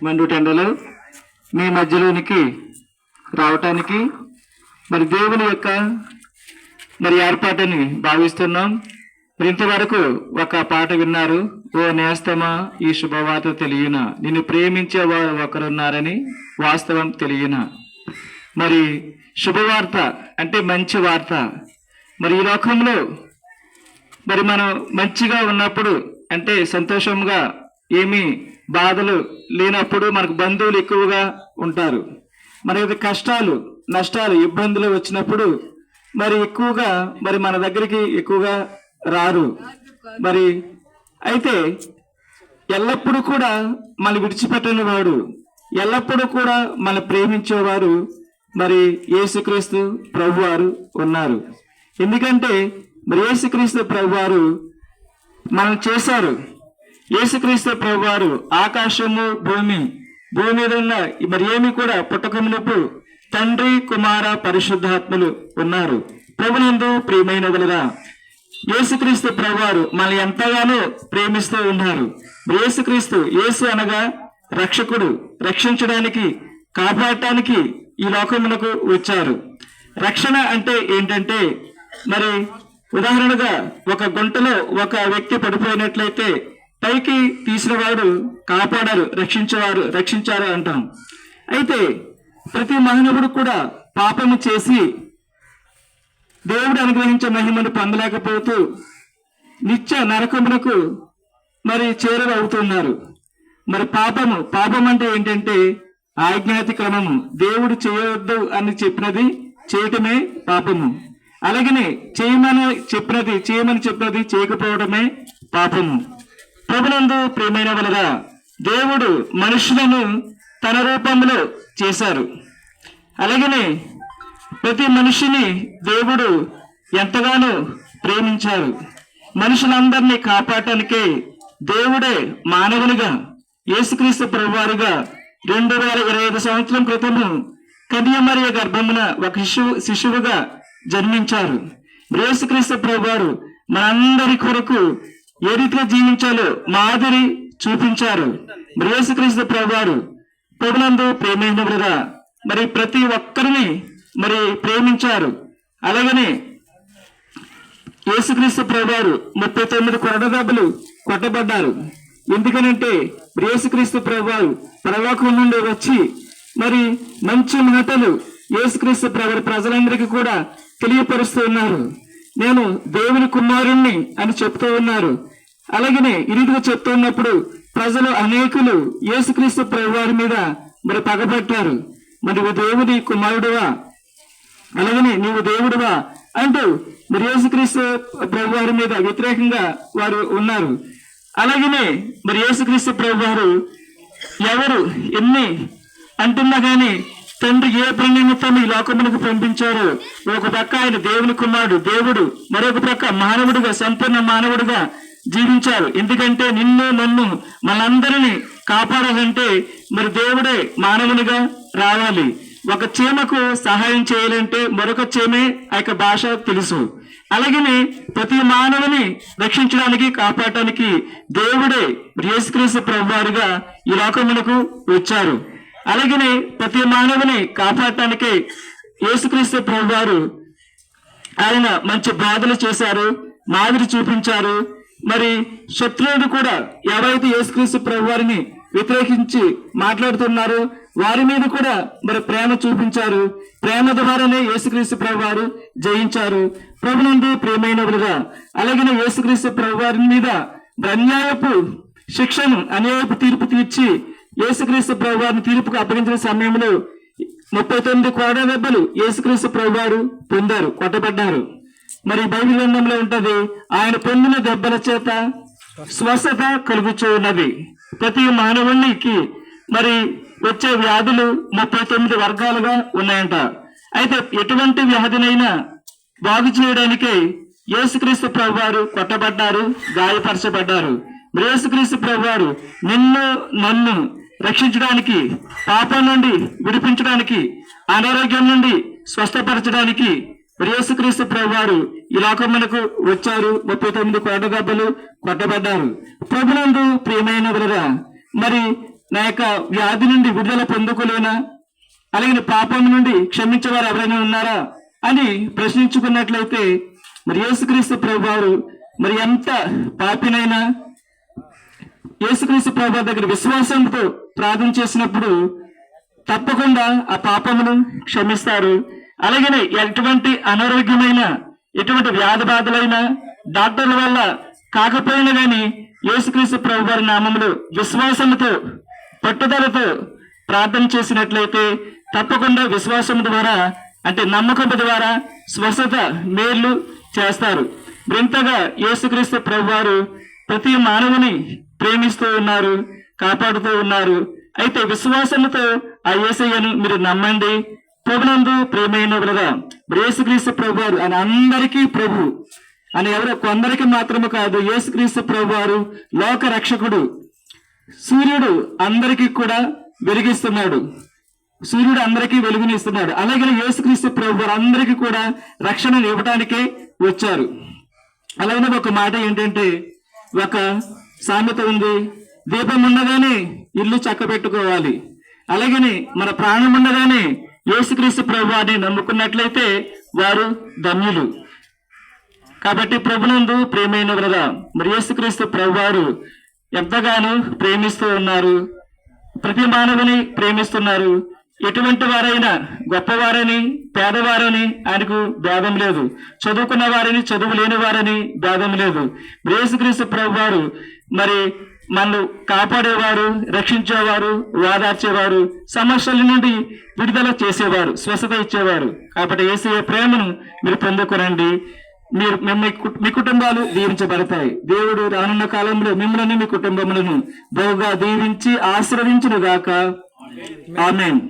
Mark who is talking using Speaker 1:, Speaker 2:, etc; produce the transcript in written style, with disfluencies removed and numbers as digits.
Speaker 1: మండుటెండలో మీ మధ్యలోనికి రావటానికి మరి దేవుని యొక్క ఏర్పాటుని భావిస్తున్నాం. ఇంతవరకు ఒక పాట విన్నారు, ఓ నేస్తమా ఈ శుభవార్త తెలియన, నిన్ను ప్రేమించే వారు ఒకరున్నారని వాస్తవం తెలియన. మరి శుభవార్త అంటే మంచి వార్త. మరి ఈ లోకంలో మనం మంచిగా ఉన్నప్పుడు అంటే సంతోషంగా ఏమీ బాధలు లేనప్పుడు మనకు బంధువులు ఎక్కువగా ఉంటారు. మరి కష్టాలు నష్టాలు ఇబ్బందులు వచ్చినప్పుడు ఎక్కువగా మన దగ్గరికి ఎక్కువగా రారు. అయితే ఎల్లప్పుడూ కూడా మన విడిచిపెట్టని వాడు, ఎల్లప్పుడూ కూడా మన ప్రేమించేవారు యేసుక్రీస్తు ప్రభువారు ఉన్నారు. ఎందుకంటే యేసుక్రీస్తు ప్రభువారు మనం చేశారు. యేసుక్రీస్తు ప్రభువారు ఆకాశము భూమి మీద ఉన్న ఏమి కూడా పుట్టకమునపు తండ్రి కుమార పరిశుద్ధాత్మలు ఉన్నారు. ప్రభునందు ప్రియమైనదులరా, యేసుక్రీస్తు ప్రభువారు మనల్ని ఎంతగానో ప్రేమిస్తూ ఉన్నారు. యేసు అనగా రక్షకుడు, రక్షించడానికి కాపాడటానికి ఈ లోకమునకు వచ్చారు. రక్షణ అంటే ఏంటంటే ఉదాహరణగా ఒక గుంటలో ఒక వ్యక్తి పడిపోయినట్లయితే పైకి తీసిన వాడు కాపాడారు, రక్షించారు అంటాం. అయితే ప్రతి మానవుడు కూడా పాపము చేసి దేవుడు అనుగ్రహించే మహిమను పొందలేకపోతూ నిత్య నరకమునకు చేరువవుతున్నారు. పాపం అంటే ఏంటంటే ఆజ్ఞాతిక్రమము. దేవుడు చేయవద్దు అని చెప్పినది చేయటమే పాపము. అలాగనే చేయమని చెప్పినది చేయకపోవడమే పాపము. ప్రభునందు ప్రియమైన వలన దేవుడు మనుషులను తన రూపంలో చేశారు. అలాగనే ప్రతి మనిషిని దేవుడు ఎంతగానో ప్రేమించారు. మనుషులందరినీ కాపాడటానికే దేవుడే మానవునిగా యేసుక్రీస్తు ప్రభువారుగా 2025 సంవత్సరం క్రితము కన్యమరియ గర్భమున ఒక శిశువుగా జన్మించారు. యేసుక్రీస్తు ప్రభువారు మనందరి కొరకు ఏ రీతిగా జీవించాలో మాదిరి చూపించారు. యేసుక్రీస్తు ప్రభువారు ప్రభునందు ప్రేమించబడరా ప్రతి ఒక్కరిని ప్రేమించారు. అలాగనే యేసుక్రీస్తు ప్రభువారు 39 కొరడ దెబ్బలు కొట్టబడ్డారు. ఎందుకనంటే యేసుక్రీస్తు ప్రభువారు పరలోకం నుండి వచ్చి మంచి మాటలు యేసుక్రీస్తు ప్రభువారు ప్రజలందరికీ కూడా తెలియపరుస్తూ ఉన్నారు. నేను దేవుని కుమారుణ్ణి అని చెప్తూ ఉన్నారు. అలాగనే ఈ రీతిగా చెప్తూ ఉన్నప్పుడు ప్రజలు అనేకులు యేసుక్రీస్తు ప్రభువారి మీద పగబట్టారు. నువ్వు దేవుని కుమారుడువా, అలాగనే నీవు దేవుడువా అంటూ యేసుక్రీస్తు ప్రభువారి మీద వ్యతిరేకంగా వారు ఉన్నారు. అలాగనే యేసుక్రీస్తు ప్రభువారు ఎవరు ఎన్ని అంటున్నా కానీ తండ్రి ఏ పని నిమిత్తం ఈ లోకమునకు పంపించారో, ఒక పక్క ఆయన దేవుని కుమారుడు దేవుడు, మరొక పక్క మానవుడిగా సంపూర్ణ మానవుడిగా జీవించారు. ఎందుకంటే నిన్ను నన్ను మనందరినీ కాపాడాలంటే దేవుడే మానవునిగా రావాలి. ఒక చీమకు సహాయం చేయాలంటే మరొక చీమే ఆ యొక్క భాష తెలుసు. అలాగనే ప్రతి మానవుని రక్షించడానికి కాపాడటానికి దేవుడే యేసుక్రీస్తు ప్రభువారుగా ఈ లోకమునకు వచ్చారు. అలాగనే ప్రతి మానవుని కాపాడటానికి యేసుక్రీస్తు ప్రభువారు ఆయన మంచి బాధలు చేశారు, మాదిరి చూపించారు. శత్రువులు కూడా ఎవరైతే యేసుక్రీస్తు ప్రభువారిని వ్యతిరేకించి మాట్లాడుతున్నారో వారి మీద కూడా ప్రేమ చూపించారు. ప్రేమ ద్వారానే యేసుక్రీస్తు ప్రభువారు జయించారు. ప్రభునందు ప్రియమైనవారుగా అలాగనే యేసుక్రీస్తు ప్రభువారి మీద అన్యాయపు శిక్షను, అన్యాయపు తీర్పు తీర్చి యేసుక్రీస్తు ప్రభువారిని తీర్పుకు అప్పగించిన సమయంలో 39 కొరడ దెబ్బలు యేసుక్రీస్తు ప్రభువారు పొందారు, కొట్టబడ్డారు. బైబిల్ గ్రంథంలో ఉంటది, ఆయన పొందిన దెబ్బల చేత స్వస్థత కలుగుచూ ఉన్నది. ప్రతి మానవునికి వచ్చే వ్యాధులు 39 వర్గాలుగా ఉన్నాయంట. అయితే ఎటువంటి వ్యాధినైనా బాగు చేయడానికే యేసుక్రీస్తు ప్రభువారు కొట్టబడ్డారు, గాయపరచబడ్డారు. యేసుక్రీస్తు ప్రభువారు నిన్ను నన్ను రక్షించడానికి, పాపం నుండి విడిపించడానికి, అనారోగ్యం నుండి స్వస్థపరచడానికి యేసుక్రీస్తు ప్రభువారు ఈ లోకమునకు వచ్చారు. 39 కొరడ దెబ్బలు కొట్టబడ్డారు. ప్రభునందు ప్రియమైనవారుగా నా యొక్క వ్యాధి నుండి విడుదల పొందుకోలేనా, అలాగే పాపం నుండి క్షమించేవారు ఎవరైనా ఉన్నారా అని ప్రశ్నించుకున్నట్లయితే మరి యేసుక్రీస్తు ప్రభువారు మరి ఎంత పాపినైనా యేసుక్రీస్తు ప్రభువారి దగ్గర విశ్వాసంతో ప్రార్థన చేసినప్పుడు తప్పకుండా ఆ పాపమును క్షమిస్తారు. అలాగనే ఎటువంటి అనారోగ్యమైన ఎటువంటి వ్యాధి బాధలైనా డాక్టర్ల వల్ల కాకపోయినా గాని యేసుక్రీస్తు ప్రభువారి నామములో విశ్వాసంతో పట్టుదలతో ప్రార్థన చేసినట్లయితే తప్పకుండా విశ్వాసం ద్వారా అంటే నమ్మకం ద్వారా స్వస్థత మేలు చేస్తారు. ఇంతగా యేసుక్రీస్తు ప్రభువారు ప్రతి మానవుని ప్రేమిస్తూ ఉన్నారు, కాపాడుతూ ఉన్నారు. అయితే విశ్వాసంతో ఆ యేసయ్యను మీరు నమ్మండి. ప్రభునందు ప్రేమైన బ్రదా యేసుక్రీస్తు ప్రభువారు ఆయన అందరికీ ప్రభు అని ఎవరో కొందరికి మాత్రమే కాదు. యేసుక్రీస్తు ప్రభువారు లోక రక్షకుడు. సూర్యుడు అందరికీ కూడా వెలిగిస్తున్నాడు, సూర్యుడు అందరికీ వెలుగునిస్తున్నాడు. అలాగే యేసుక్రీస్తు ప్రభువారు అందరికీ కూడా రక్షణను ఇవ్వడానికే వచ్చారు. అలాగే ఒక మాట ఏంటంటే, ఒక సామెత ఉంది, దీపం ఉండగానే ఇల్లు చక్కబెట్టుకోవాలి. అలాగని మన ప్రాణం ఉండగానే యేసుక్రీస్తు ప్రభువారిని నమ్ముకున్నట్లయితే వారు ధన్యులు. కాబట్టి ప్రభునందు ప్రేమైన బ్రదా మరి యేసుక్రీస్తు ప్రభువారు ఎంతగానో ప్రేమిస్తూ ఉన్నారు, ప్రతి మానవుని ప్రేమిస్తున్నారు. ఎటువంటి వారైనా గొప్పవారని పేదవారని ఆయనకు భేదం లేదు, చదువుకున్న వారిని చదువు లేని వారని భేదం లేదు. యేసుక్రీస్తు ప్రభువారు మరి మనల్ని కాపాడేవారు, రక్షించేవారు, వాదార్చేవారు, సమస్యల నుండి విడుదల చేసేవారు, స్వస్థత ఇచ్చేవారు. కాబట్టి యేసయ్య ప్రేమను మీరు పొందుకోరండి. మీరు మీ కుటుంబాలు దీవించబడతాయి. దేవుడు రానున్న కాలంలో మిమ్మల్ని మీ కుటుంబములను బహుగా దీవించి ఆశీర్వదించును గాక. ఆమేన్.